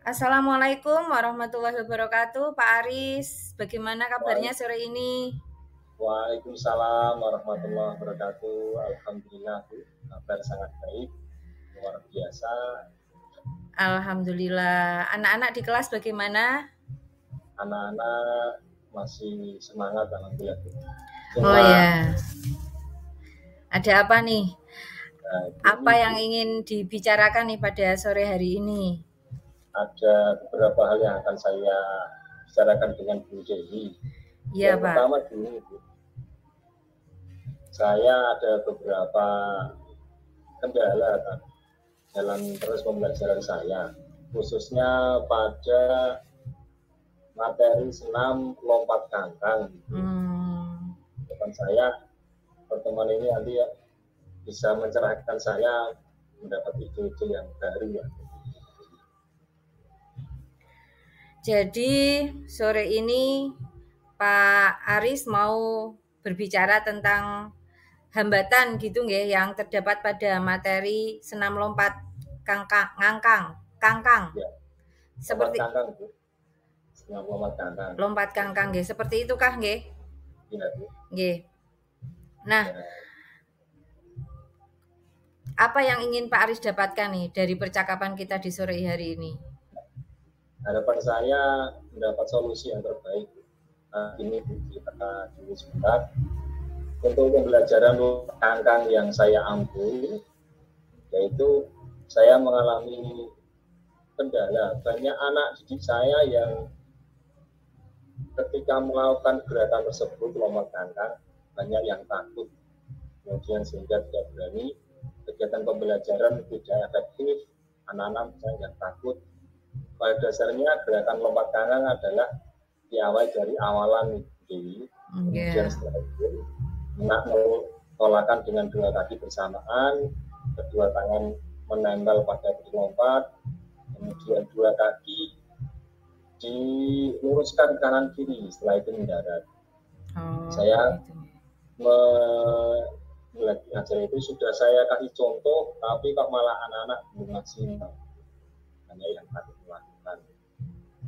Assalamualaikum warahmatullahi wabarakatuh, Pak Aris. Bagaimana kabarnya Waalaikumsalam sore ini? warahmatullahi wabarakatuh. Alhamdulillah, Bu. Kabar sangat baik, luar biasa. Alhamdulillah. Anak-anak di kelas bagaimana? Anak-anak masih semangat, alhamdulillah, Bu. Oh Cuma ya, ada apa nih? Apa ini, yang Bu, ingin dibicarakan nih pada sore hari ini? ada beberapa hal yang akan saya bicarakan dengan Bu Dewi. Iya, Yang Pak. pertama gini, Bu. Saya ada beberapa kendala kan, dalam terus pembelajaran saya, khususnya pada materi senam lompat kangkang. Hmm, Depan saya, pertemuan ini nanti ya, bisa mencerahkan saya mendapat ide-ide yang baru ya. jadi sore ini Pak Aris mau berbicara tentang hambatan gitu nggih yang terdapat pada materi senam lompat kangkang. Ya, lompat Seperti kangkang Bu, senam lompat kangkang. lompat kangkang nggih, seperti itu kah nggih? Iya Bu. Nggih. Nah, Ya, apa yang ingin Pak Aris dapatkan nih dari percakapan kita di sore hari ini? harapan saya mendapat solusi yang terbaik. Nah, ini Bu, kita dulu sebentar. Untuk pembelajaran lompat kangkang yang saya ambil, yaitu saya mengalami kendala. Banyak anak didik saya yang ketika melakukan gerakan tersebut lompat kangkang, banyak yang takut, kemudian sehingga tidak berani, kegiatan pembelajaran tidak efektif, anak-anak yang takut. Pada dasarnya gerakan lompat kangkang adalah diawali dari awalan Dewi, kemudian Yeah. setelah itu menolakkan dengan dua kaki bersamaan, kedua tangan menempel pada lompat, kemudian dua kaki diluruskan kanan kiri, setelah itu mendarat. Oh, Saya begitu. belajar itu sudah saya kasih contoh, tapi kok malah anak-anak belum maksimal, hanya yang takut melakukan.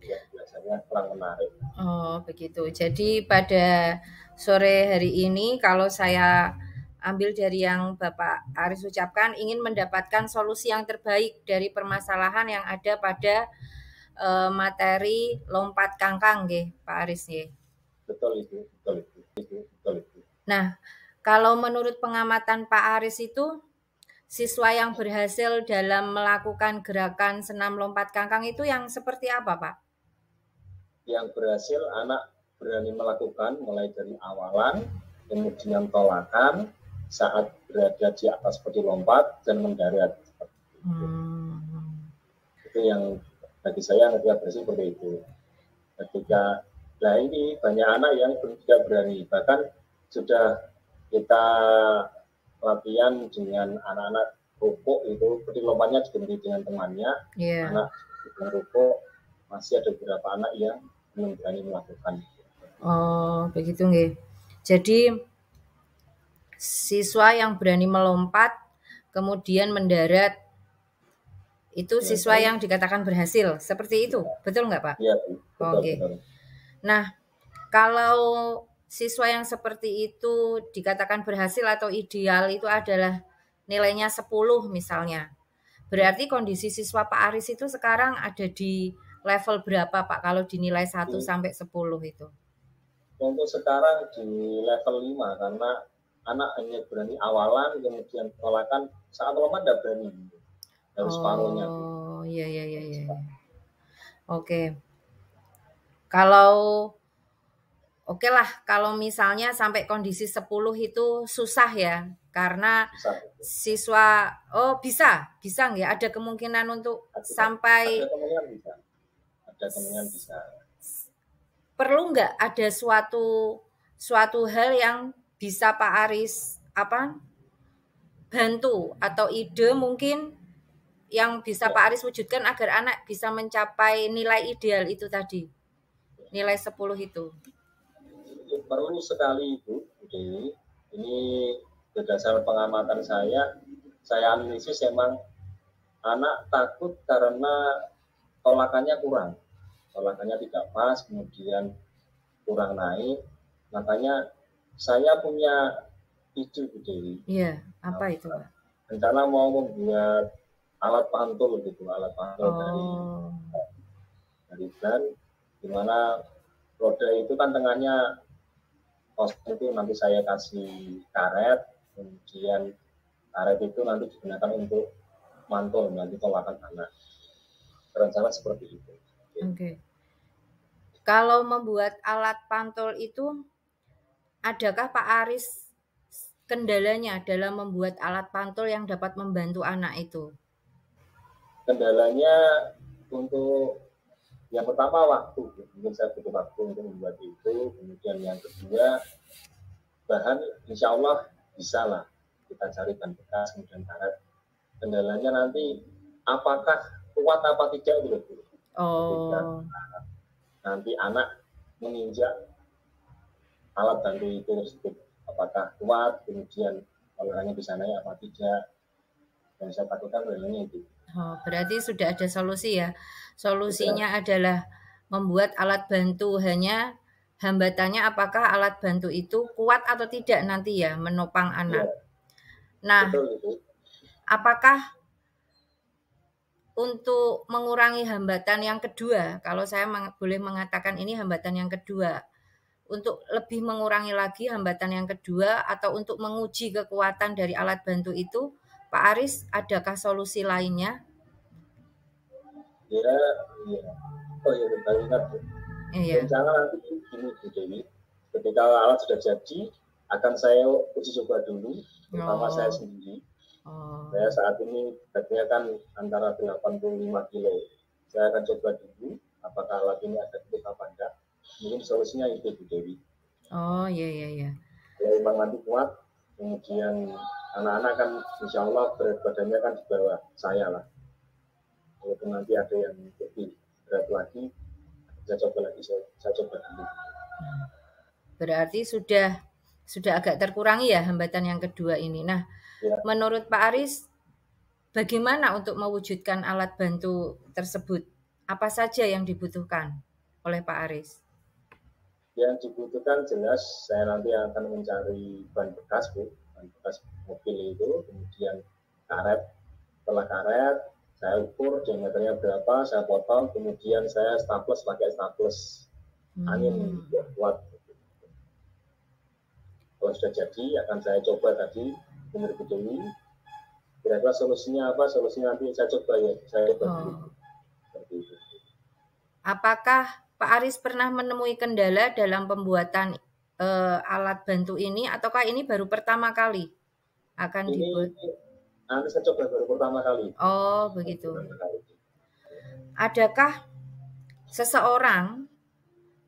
Ya, biasanya kurang menarik. Oh, begitu. Jadi pada sore hari ini kalau saya ambil dari yang Bapak Aris ucapkan ingin mendapatkan solusi yang terbaik dari permasalahan yang ada pada materi lompat kangkang nggih, Pak Aris nggih. Betul itu, betul itu, betul itu. Nah, kalau menurut pengamatan Pak Aris itu siswa yang berhasil dalam melakukan gerakan senam lompat kangkang itu yang seperti apa, Pak? Yang berhasil anak berani melakukan mulai dari awalan, kemudian tolakan, saat berada di atas seperti lompat dan mendarat. Itu yang bagi saya yang tidak berhasil seperti itu. Ketika nah ini banyak anak yang tidak berani, bahkan sudah kita latihan dengan anak-anak rukuk itu, seperti lompatnya diganti dengan temannya, Iya. anak dengan rukuk masih ada beberapa anak yang belum berani melakukan. Oh, begitu nggih. Jadi siswa yang berani melompat kemudian mendarat itu Dengan siswa baik. yang dikatakan berhasil. Seperti itu. Betul nggak, Pak? Iya, betul, Oke. betul. Nah, kalau siswa yang seperti itu dikatakan berhasil atau ideal itu adalah nilainya 10 misalnya. Berarti kondisi siswa Pak Aris itu sekarang ada di level berapa, Pak, kalau dinilai 1 sampai 10 itu? Untuk sekarang di level 5 karena anak hanya berani awalan, kemudian tolakan, saat lompat tidak berani. Harus separuhnya. Oh, iya, iya, iya, iya. Oke. Kalau oke lah, kalau misalnya sampai kondisi 10 itu susah ya, karena Bisa. siswa, oh bisa nggak? Ada kemungkinan untuk Ada sampai, kemungkinan bisa. Ada kemungkinan bisa. perlu nggak ada suatu hal yang bisa Pak Aris bantu atau ide mungkin yang bisa Ya, Pak Aris wujudkan agar anak bisa mencapai nilai ideal itu tadi, nilai 10 itu. perlu sekali Ibu Dewi. Ini berdasarkan pengamatan saya analisis emang anak takut karena tolakannya kurang, tolakannya tidak pas, kemudian kurang naik. Makanya saya punya ide, Bu Dewi. Iya, apa itu, Pak? Rencana mau membuat alat pantul gitu, alat pantul Oh, dari brand, di mana roda itu kan tengahnya kosong itu nanti saya kasih karet, kemudian karet itu nanti digunakan untuk mantul, nanti tolakan anak. Rencana seperti itu. oke. Kalau membuat alat pantul itu, adakah Pak Aris kendalanya dalam membuat alat pantul yang dapat membantu anak itu? Kendalanya untuk yang pertama waktu, mungkin saya butuh waktu untuk membuat itu. Kemudian yang kedua, bahan insya Allah bisa lah kita cari bahan bekas, kemudian karet. Kendalanya nanti apakah kuat apa tidak gitu. Oh, Nanti anak menginjak alat bantu itu tersebut, apakah kuat, kemudian olahraga bisa naik apa tidak. Dan saya takutkan olahraga itu. oh, berarti sudah ada solusi ya. Solusinya adalah membuat alat bantu, hanya hambatannya apakah alat bantu itu kuat atau tidak nanti ya menopang anak. Ya, Nah, betul itu. apakah untuk mengurangi hambatan yang kedua, kalau saya boleh mengatakan ini hambatan yang kedua, untuk lebih mengurangi lagi hambatan yang kedua atau untuk menguji kekuatan dari alat bantu itu, Pak Aris, adakah solusi lainnya? Ya, ya. Oh ya, baru ingat. Iya. Rencana nanti gini Bu Dewi, ketika alat sudah jadi, akan saya uji coba dulu, terutama saya sendiri. Saya saat ini beratnya kan antara 85 kilo. Saya akan coba dulu, apakah alat ini efektif apa enggak. Mungkin solusinya itu Bu Dewi. Oh, iya. Kalau memang nanti kuat, kemudian anak-anak kan insya Allah berat badannya kan di bawah saya lah. Walaupun nanti ada yang lebih berat lagi, saya coba lagi, saya coba dulu. Berarti sudah agak terkurangi ya hambatan yang kedua ini. Nah, Ya. Menurut Pak Aris, bagaimana untuk mewujudkan alat bantu tersebut? Apa saja yang dibutuhkan oleh Pak Aris? Yang dibutuhkan jelas saya nanti akan mencari ban bekas, Bu, ban bekas mobil itu, kemudian karet. Setelah karet, saya ukur diameternya berapa, saya potong, kemudian saya staples pakai staples angin biar kuat. Kalau sudah jadi, akan saya coba tadi menurut Bu Dewi. Kira-kira solusinya apa? Solusinya nanti saya coba ya, saya coba dulu. Seperti itu. Apakah Pak Aris pernah menemui kendala dalam pembuatan alat bantu ini, ataukah ini baru pertama kali akan dibuat? Nanti saya coba baru pertama kali. Oh, begitu. Adakah seseorang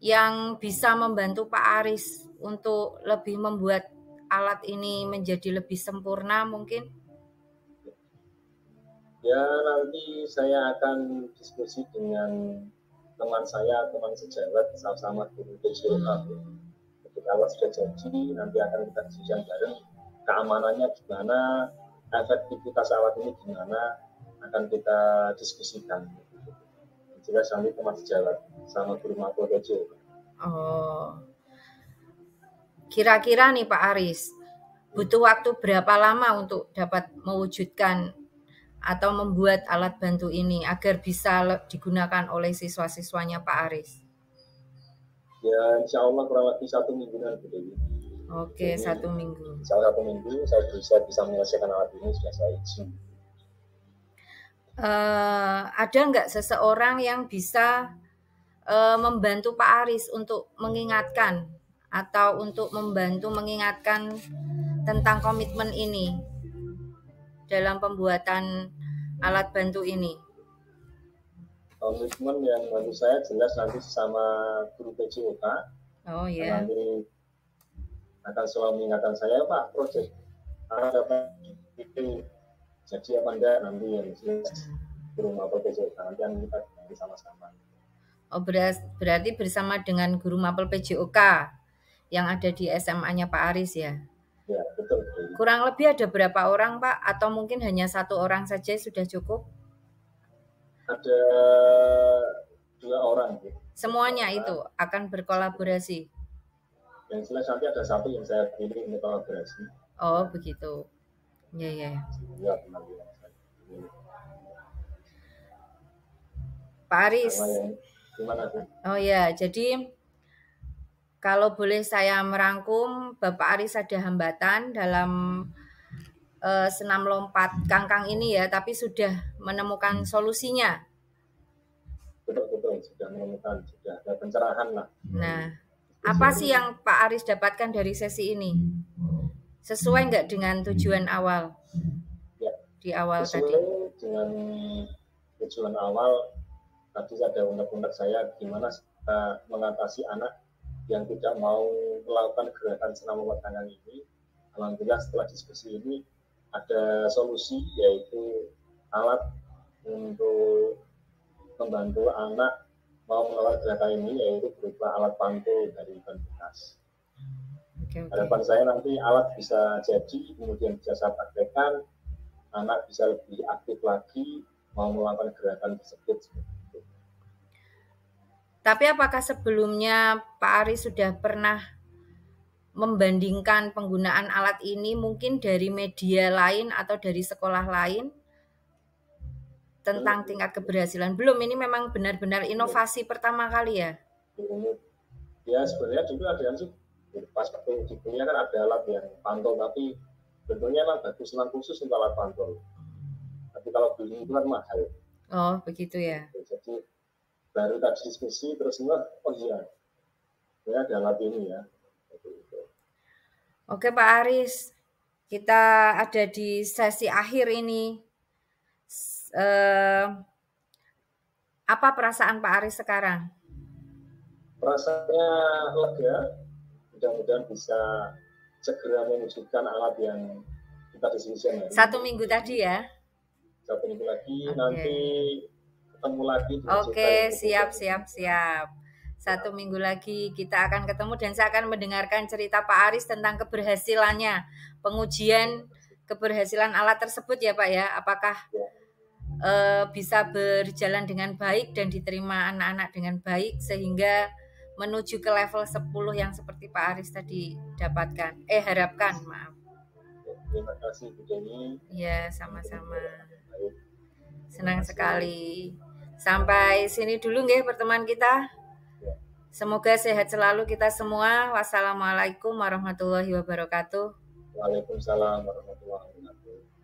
yang bisa membantu Pak Aris untuk lebih membuat alat ini menjadi lebih sempurna mungkin? Ya, nanti saya akan diskusi dengan teman saya, teman sejawat, sama-sama guru TCOK. Ketika alat sudah jadi, nanti akan kita diskusikan bareng keamanannya gimana, efektivitas alat ini gimana, akan kita diskusikan. Jelas nanti teman sejawat sama guru mapel TCOK. Oh, kira-kira nih Pak Aris, butuh waktu berapa lama untuk dapat mewujudkan atau membuat alat bantu ini agar bisa digunakan oleh siswa-siswanya Pak Aris? Ya, insya Allah kurang lebih 1 mingguan, Bu Dewi. Oke, 1 minggu. Insya Allah 1 minggu saya bisa menyelesaikan alat ini, sudah saya izin. Ada nggak seseorang yang bisa membantu Pak Aris untuk mengingatkan atau untuk membantu mengingatkan tentang komitmen ini dalam pembuatan alat bantu ini? Komitmen yang menurut saya jelas nanti sama guru PJOK. Oh ya. Nanti akan selalu mengingatkan saya, Pak, proyek ada itu jadi apa enggak nanti yang guru mapel PJOK nanti kita nanti sama-sama. Oh, berarti bersama dengan guru mapel PJOK yang ada di SMA-nya Pak Aris ya? Ya, betul. Kurang lebih ada berapa orang, Pak? Atau mungkin hanya 1 orang saja sudah cukup? Ada 2 orang. Semuanya itu akan berkolaborasi. Yang jelas nanti ada satu yang saya pilih untuk kolaborasi. Oh begitu. Ya ya. Ya, nanti yang saya pilih. Pak Aris. Gimana tuh? Oh ya, jadi kalau boleh saya merangkum, Bapak Aris ada hambatan dalam senam lompat kangkang ini ya, tapi sudah menemukan solusinya. Betul, sudah menemukan, sudah ada pencerahan lah. Nah, apa sih yang Pak Aris dapatkan dari sesi ini? Sesuai nggak dengan tujuan awal? Ya, di awal sesuai tadi. Dengan tujuan awal tadi ada undang-undang saya gimana kita mengatasi anak yang tidak mau melakukan gerakan senam lompat kangkang ini. Alhamdulillah setelah diskusi ini ada solusi, yaitu alat untuk membantu anak mau melakukan gerakan ini, yaitu berupa alat pantul dari ban bekas. Harapan saya nanti alat bisa jadi, kemudian bisa saya praktekkan, anak bisa lebih aktif lagi mau melakukan gerakan tersebut. Tapi apakah sebelumnya Pak Aris sudah pernah membandingkan penggunaan alat ini mungkin dari media lain atau dari sekolah lain tentang tingkat keberhasilan? Belum, ini memang benar-benar inovasi pertama kali ya? Ya sebenarnya juga ada yang sih, pas waktu di kuliah kan ada alat yang pantol, tapi bentuknya lah bagus, memang khusus untuk alat pantol. Tapi kalau beli itu kan mahal. Oh begitu ya. Jadi baru tadi diskusi terus oh iya, ya ada alat ini ya. Oke Pak Aris, kita ada di sesi akhir ini. Apa perasaan Pak Aris sekarang? Perasaannya lega, mudah-mudahan bisa segera mewujudkan alat yang kita diskusikan. 1 minggu tadi ya? 1 minggu lagi, nanti ketemu lagi. Oke, siap. 1 minggu lagi kita akan ketemu dan saya akan mendengarkan cerita Pak Aris tentang keberhasilannya, pengujian keberhasilan alat tersebut ya Pak ya. Apakah bisa berjalan dengan baik dan diterima anak-anak dengan baik sehingga menuju ke level 10 yang seperti Pak Aris tadi harapkan, maaf. Terima kasih Bu Jenny. Ya, sama-sama. Senang sekali. Sampai sini dulu nggih pertemuan kita. Semoga sehat selalu kita semua. Wassalamualaikum warahmatullahi wabarakatuh. Waalaikumsalam warahmatullahi wabarakatuh.